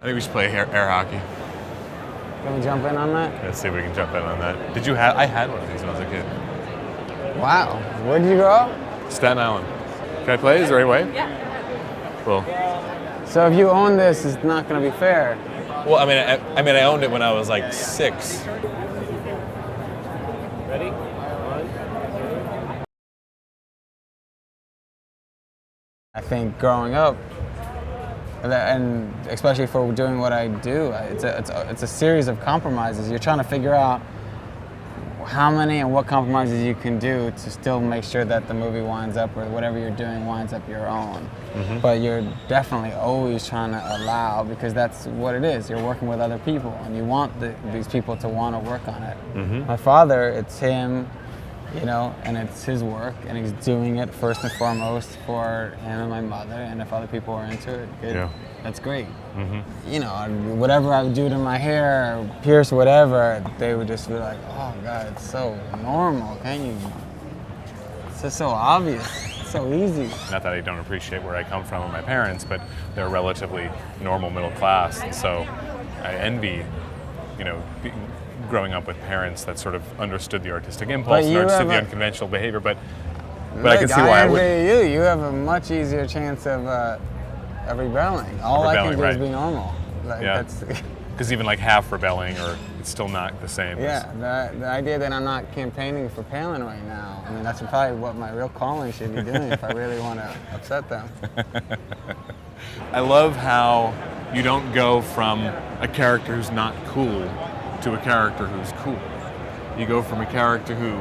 I think we should play air hockey. Can we jump in on that? Let's see if we can jump in on that. Did you have? I had one of these when I was a kid. Wow. Where did you grow up? Staten Island. Can I play? Is the right way? Yeah. Cool. So if you own this, it's not going to be fair. Well, I owned it when I was like 6. Ready? I think growing up, and especially for doing what I do, it's a series of compromises. You're trying to figure out how many and what compromises you can do to still make sure that the movie winds up or whatever you're doing winds up your own. Mm-hmm. But you're definitely always trying to allow, because that's what it is. You're working with other people and you want these people to want to work on it. Mm-hmm. My father, it's him, and it's his work, and he's doing it first and foremost for him and my mother, and if other people are into it, good. Yeah. That's great. Mm-hmm. Whatever I would do to my hair, or pierce whatever, they would just be like, oh God, it's so normal, can't you? It's just so obvious, it's so easy. Not that I don't appreciate where I come from and my parents, but they're relatively normal middle class, and so I envy, growing up with parents that sort of understood the artistic impulse and understood the unconventional behavior, but I can see why I would. You have a much easier chance of rebelling. All I can do is be normal. Because even like half rebelling, or it's still not the same. Yeah, the idea that I'm not campaigning for Palin right now, I mean, that's probably what my real calling should be doing if I really want to upset them. I love how you don't go from a character who's not cool to a character who's cool. You go from a character who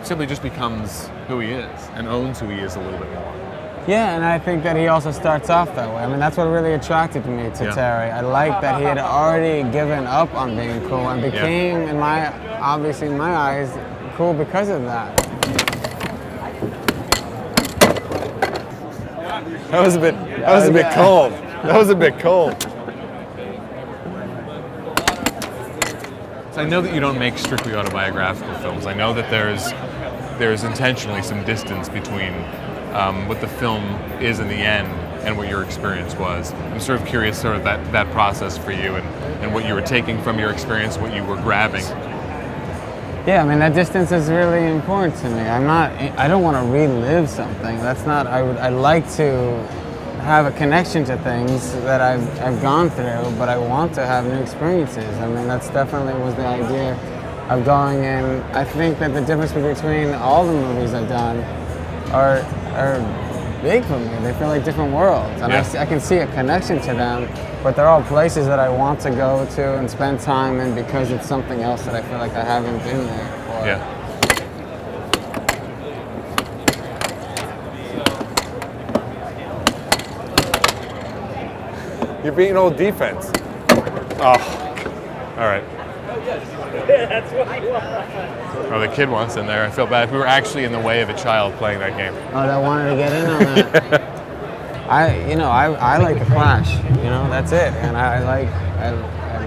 simply just becomes who he is and owns who he is a little bit more. Yeah, and I think that he also starts off that way. I mean, that's what really attracted me to Terri. I liked that he had already given up on being cool and became, in my eyes, cool because of that. That was a bit cold. That was a bit cold. So I know that you don't make strictly autobiographical films. I know that there's intentionally some distance between what the film is in the end and what your experience was. I'm sort of curious sort of that process for you and what you were taking from your experience, what you were grabbing. Yeah, I mean, that distance is really important to me. I don't want to relive something. I like to have a connection to things that I've gone through, but I want to have new experiences. I mean, that's definitely was the idea of going in. I think that the difference between all the movies I've done are big for me. They feel like different worlds, and I can see a connection to them, but they're all places that I want to go to and spend time in because it's something else that I feel like I haven't been there for. Yeah. You're being old defense. Oh, all right. That's what you want. Oh, the kid wants in there. I feel bad. We were actually in the way of a child playing that game. Oh, that wanted to get in on that. I like the clash. That's it. And I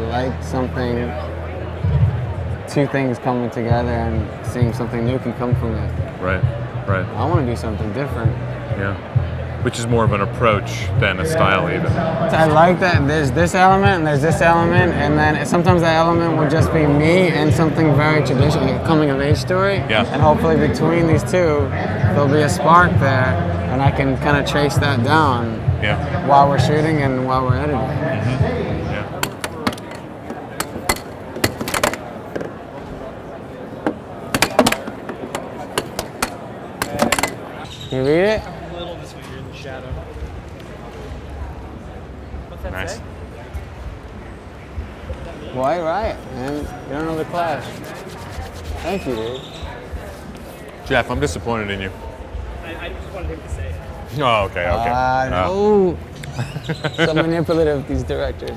like something, two things coming together and seeing something new can come from it. Right. I want to do something different. Yeah. Which is more of an approach than a style, even. I like that there's this element and there's this element, and then sometimes that element will just be me and something very traditional, like a coming-of-age story. Yeah. And hopefully between these two, there'll be a spark there, and I can kind of trace that down while we're shooting and while we're editing. Mm-hmm. Yeah. You read it? Shadow. What's that nice. say? White Riot, man. You don't know the clash. Thank you, dude. Jeff, I'm disappointed in you. I just wanted him to say it. Oh, okay. No. So manipulative, these directors.